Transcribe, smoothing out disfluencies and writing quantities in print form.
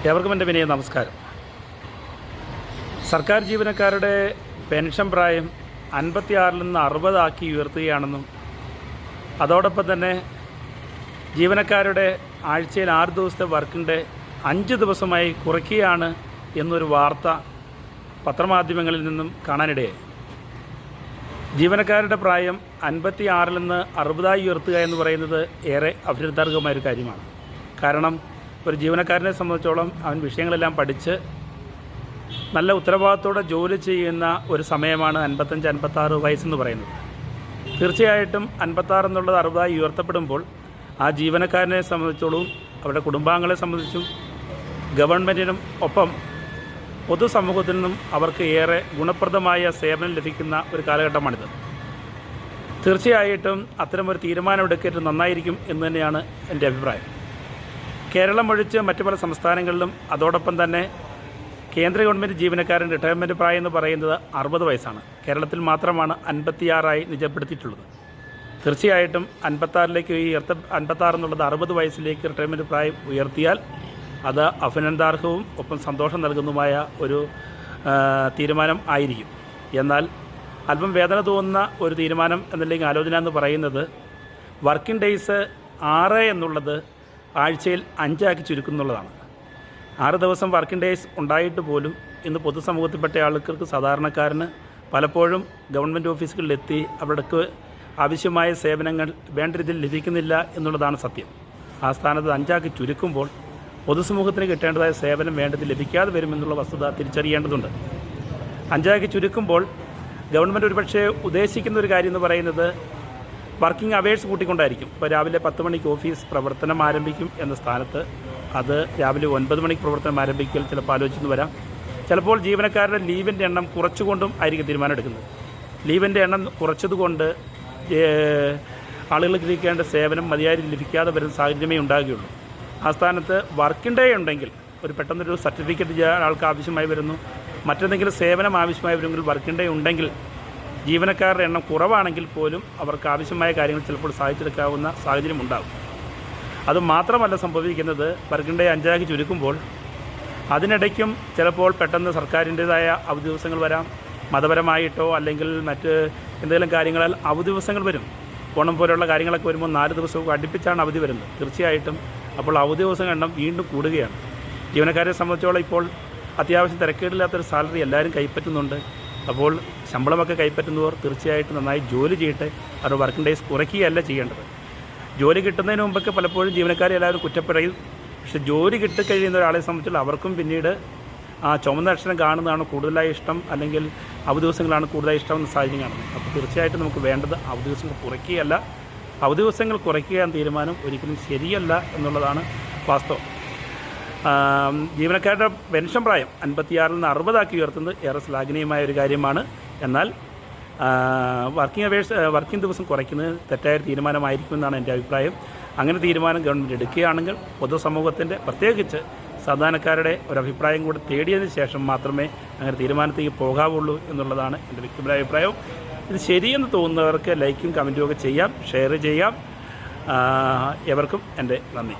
ഏവർക്കും എൻ്റെ വിനയ നമസ്കാരം. സർക്കാർ ജീവനക്കാരുടെ പെൻഷൻ പ്രായം 56 നിന്ന് 60 ആക്കി ഉയർത്തുകയാണെന്നും അതോടൊപ്പം തന്നെ ജീവനക്കാരുടെ ആഴ്ചയിൽ 6 ദിവസത്തെ വർക്കിംഗ് ഡേ 5 ദിവസമായി കുറയ്ക്കുകയാണ് എന്നൊരു വാർത്ത പത്രമാധ്യമങ്ങളിൽ നിന്നും കാണാനിടയായി. ജീവനക്കാരുടെ പ്രായം 56 നിന്ന് 60 ഉയർത്തുക എന്ന് പറയുന്നത് ഏറെ അഭിനന്ദനാർഹമായൊരു കാര്യമാണ്. കാരണം ഒരു ജീവനക്കാരനെ സംബന്ധിച്ചോളം അവൻ വിഷയങ്ങളെല്ലാം പഠിച്ച് നല്ല ഉത്തരവാദിത്തോടെ ജോലി ചെയ്യുന്ന ഒരു സമയമാണ് 55-56 വയസ്സെന്ന് പറയുന്നത്. തീർച്ചയായിട്ടും 56 എന്നുള്ളത് 60 ഉയർത്തപ്പെടുമ്പോൾ ആ ജീവനക്കാരനെ സംബന്ധിച്ചോളം അവരുടെ കുടുംബാംഗങ്ങളെ സംബന്ധിച്ചും ഗവൺമെൻറ്റിനും ഒപ്പം പൊതുസമൂഹത്തിൽ നിന്നും അവർക്ക് ഏറെ ഗുണപ്രദമായ സേവനം ലഭിക്കുന്ന ഒരു കാലഘട്ടമാണിത്. തീർച്ചയായിട്ടും അത്തരമൊരു തീരുമാനമെടുക്കേണ്ടത് നന്നായിരിക്കും എന്ന് തന്നെയാണ് എൻ്റെ അഭിപ്രായം. കേരളം ഒഴിച്ച് മറ്റു പല സംസ്ഥാനങ്ങളിലും അതോടൊപ്പം തന്നെ കേന്ദ്ര ഗവൺമെൻറ് ജീവനക്കാരൻ റിട്ടയർമെൻറ്റ് പ്രായം എന്ന് പറയുന്നത് 60 വയസ്സാണ്. കേരളത്തിൽ മാത്രമാണ് 56 നിജപ്പെടുത്തിയിട്ടുള്ളത്. തീർച്ചയായിട്ടും 56 എന്നുള്ളത് 60 വയസ്സിലേക്ക് റിട്ടയർമെൻറ്റ് പ്രായം ഉയർത്തിയാൽ അത് അഭിനന്ദനാർഹവും ഒപ്പം സന്തോഷം നൽകുന്നതുമായ ഒരു തീരുമാനം ആയിരിക്കും. എന്നാൽ അല്പം വേദന തോന്നുന്ന ഒരു തീരുമാനം എന്നല്ലെങ്കിൽ ആലോചന എന്ന് പറയുന്നത് വർക്കിംഗ് ഡേയ്സ് 6 എന്നുള്ളത് ആഴ്ചയിൽ 5 ആക്കി ചുരുക്കുന്നുള്ളതാണ്. 6 ദിവസം വർക്കിംഗ് ഡേയ്സ് ഉണ്ടായിട്ട് പോലും ഇന്ന് പൊതുസമൂഹത്തിൽപ്പെട്ട ആൾക്കാർക്ക് സാധാരണക്കാരന് പലപ്പോഴും ഗവൺമെൻറ് ഓഫീസുകളിലെത്തി അവർക്ക് ആവശ്യമായ സേവനങ്ങൾ വേണ്ട രീതിയിൽ ലഭിക്കുന്നില്ല എന്നുള്ളതാണ് സത്യം. ആ സ്ഥാനത്ത് 5 ആക്കി ചുരുക്കുമ്പോൾ പൊതുസമൂഹത്തിന് കിട്ടേണ്ടതായ സേവനം വേണ്ടത് ലഭിക്കാതെ വരുമെന്നുള്ള വസ്തുത തിരിച്ചറിയേണ്ടതുണ്ട്. 5 ആക്കി ചുരുക്കുമ്പോൾ ഗവൺമെൻറ് ഒരുപക്ഷെ ഉദ്ദേശിക്കുന്ന ഒരു കാര്യം എന്ന് പറയുന്നത് വർക്കിംഗ് അവേഴ്സ് കൂട്ടിക്കൊണ്ടായിരിക്കും. ഇപ്പോൾ രാവിലെ 10 മണിക്ക് ഓഫീസ് പ്രവർത്തനം ആരംഭിക്കും എന്ന സ്ഥാനത്ത് അത് രാവിലെ 9 മണിക്ക് പ്രവർത്തനം ആരംഭിക്കൽ ചിലപ്പോൾ ആലോചിച്ചെന്ന് വരാം. ചിലപ്പോൾ ജീവനക്കാരുടെ ലീവിൻ്റെ എണ്ണം കുറച്ചുകൊണ്ടും ആയിരിക്കും തീരുമാനം എടുക്കുന്നത്. ലീവിൻ്റെ എണ്ണം കുറച്ചതുകൊണ്ട് ആളുകൾക്ക് ലഭിക്കേണ്ട സേവനം മതിയായി ലഭിക്കാതെ വരുന്ന സാഹചര്യമേ ഉണ്ടാകുകയുള്ളൂ. ആ സ്ഥാനത്ത് വർക്കിംഗ് ഡേ ഉണ്ടെങ്കിൽ ഒരു പെട്ടെന്നൊരു സർട്ടിഫിക്കറ്റ് ആൾക്ക് ആവശ്യമായി വരുന്നു, മറ്റെന്തെങ്കിലും സേവനം ആവശ്യമായി വരുമെങ്കിൽ വർക്കിംഗ് ഡേ ഉണ്ടെങ്കിൽ ജീവനക്കാരുടെ എണ്ണം കുറവാണെങ്കിൽ പോലും അവർക്ക് ആവശ്യമായ കാര്യങ്ങൾ ചിലപ്പോൾ സാധിച്ചെടുക്കാവുന്ന സാഹചര്യം ഉണ്ടാകും. അതുമാത്രമല്ല സംഭവിക്കുന്നത്, വർക്കിംഗ് ഡേ 5 ആക്കി ചുരുക്കുമ്പോൾ അതിനിടയ്ക്കും ചിലപ്പോൾ പെട്ടെന്ന് സർക്കാരിൻ്റേതായ അവധി ദിവസങ്ങൾ വരാം. മതപരമായിട്ടോ അല്ലെങ്കിൽ മറ്റ് എന്തെങ്കിലും കാര്യങ്ങളാൽ അവധി ദിവസങ്ങൾ വരും. ഓണം പോലെയുള്ള കാര്യങ്ങളൊക്കെ വരുമ്പോൾ 4 ദിവസവും അടുപ്പിച്ചാണ് അവധി വരുന്നത്. തീർച്ചയായിട്ടും അപ്പോൾ അവധി ദിവസം എണ്ണം വീണ്ടും കൂടുകയാണ്. ജീവനക്കാരെ സംബന്ധിച്ചോളം ഇപ്പോൾ അത്യാവശ്യം തിരക്കേടില്ലാത്തൊരു സാലറി എല്ലാവരും കൈപ്പറ്റുന്നുണ്ട്. അപ്പോൾ ശമ്പളമൊക്കെ കൈപ്പറ്റുന്നവർ തീർച്ചയായിട്ടും നന്നായി ജോലി ചെയ്യട്ടെ. അവരുടെ വർക്കിംഗ് ഡേയ്സ് കുറയ്ക്കുകയല്ല ചെയ്യേണ്ടത്. ജോലി കിട്ടുന്നതിന് മുമ്പൊക്കെ പലപ്പോഴും ജീവനക്കാരെ എല്ലാവരും കുറ്റപ്പെടുകയും, പക്ഷേ ജോലി കിട്ടിക്കഴിയുന്ന ഒരാളെ സംബന്ധിച്ചുള്ള അവർക്കും പിന്നീട് ആ ചുമന്ന അക്ഷരം കാണുന്നതാണ് കൂടുതലായി ഇഷ്ടം, അല്ലെങ്കിൽ അവധി ദിവസങ്ങളാണ് കൂടുതലായി ഇഷ്ടം എന്ന സാഹചര്യം കാണുന്നത്. അപ്പോൾ തീർച്ചയായിട്ടും നമുക്ക് വേണ്ടത് അവധി ദിവസങ്ങൾ കുറയ്ക്കുകയല്ല, അവധി ദിവസങ്ങൾ കുറയ്ക്കുക എന്ന തീരുമാനം ഒരിക്കലും ശരിയല്ല എന്നുള്ളതാണ് വാസ്തവം. ജീവനക്കാരുടെ പെൻഷൻ പ്രായം 56 നിന്ന് 60 ആക്കി ഉയർത്തുന്നത് ഏറെ ശ്ലാഘനീയമായ ഒരു കാര്യമാണ്. എന്നാൽ വർക്കിംഗ് ദിവസം കുറയ്ക്കുന്നത് തെറ്റായ തീരുമാനമായിരിക്കുമെന്നാണ് എൻ്റെ അഭിപ്രായം. അങ്ങനെ തീരുമാനം ഗവൺമെൻറ് എടുക്കുകയാണെങ്കിൽ പൊതുസമൂഹത്തിൻ്റെ പ്രത്യേകിച്ച് സാധാരണക്കാരുടെ ഒരഭിപ്രായം കൂടി തേടിയതിന് ശേഷം മാത്രമേ അങ്ങനെ തീരുമാനത്തേക്ക് പോകാവുള്ളൂ എന്നുള്ളതാണ് എൻ്റെ വ്യക്തിപരമായ അഭിപ്രായം. ഇത് ശരിയെന്ന് തോന്നുന്നവർക്ക് ലൈക്കും കമൻറ്റും ഒക്കെ ചെയ്യാം, ഷെയർ ചെയ്യാം. എവർക്കും എൻ്റെ നന്ദി.